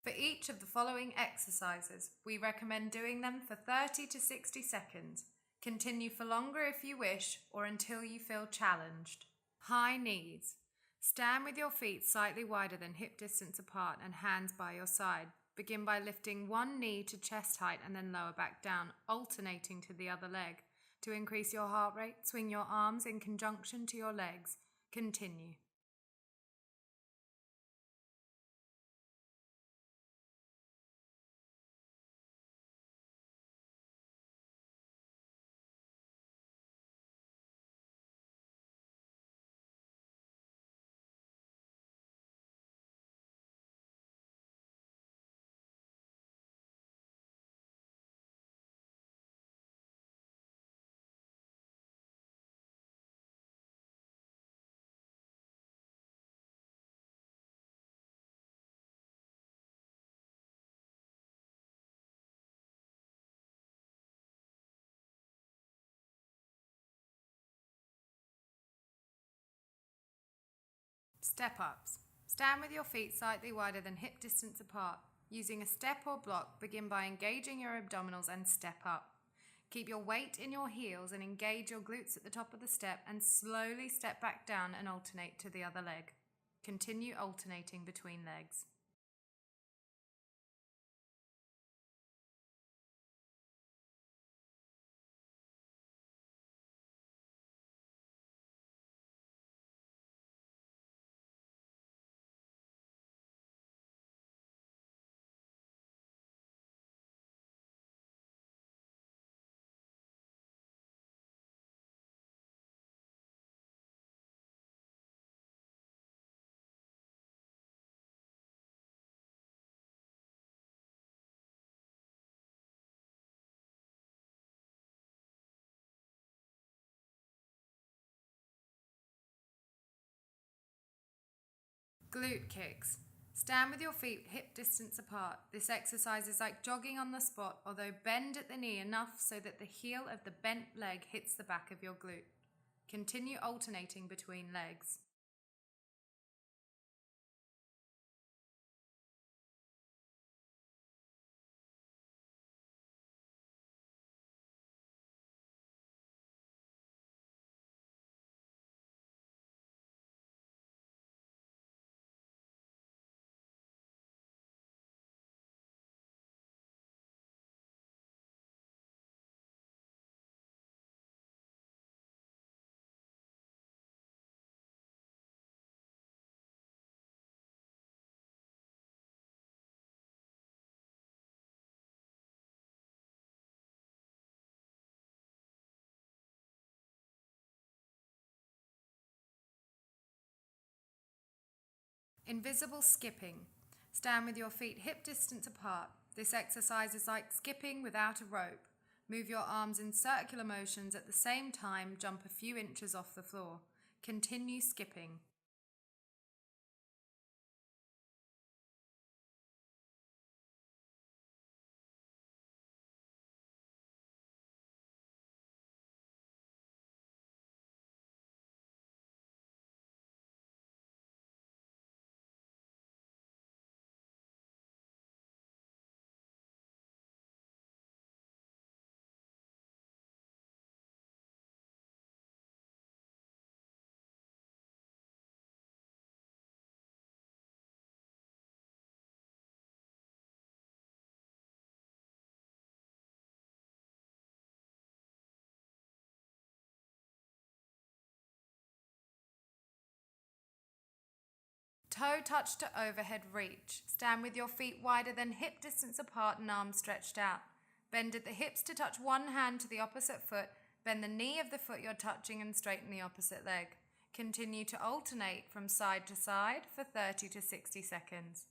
For each of the following exercises, we recommend doing them for 30 to 60 seconds. Continue for longer if you wish, or until you feel challenged. High knees. Stand with your feet slightly wider than hip distance apart and hands by your side. Begin by lifting one knee to chest height and then lower back down, alternating to the other leg. To increase your heart rate, swing your arms in conjunction to your legs. Continue. Step-ups. Stand with your feet slightly wider than hip distance apart. Using a step or block, begin by engaging your abdominals and step up. Keep your weight in your heels and engage your glutes at the top of the step and slowly step back down and alternate to the other leg. Continue alternating between legs. Glute kicks. Stand with your feet hip distance apart. This exercise is like jogging on the spot, although bend at the knee enough so that the heel of the bent leg hits the back of your glute. Continue alternating between legs. Invisible skipping. Stand with your feet hip distance apart. This exercise is like skipping without a rope. Move your arms in circular motions at the same time, jump a few inches off the floor. Continue skipping. Toe touch to overhead reach. Stand with your feet wider than hip distance apart and arms stretched out. Bend at the hips to touch one hand to the opposite foot. Bend the knee of the foot you're touching and straighten the opposite leg. Continue to alternate from side to side for 30 to 60 seconds.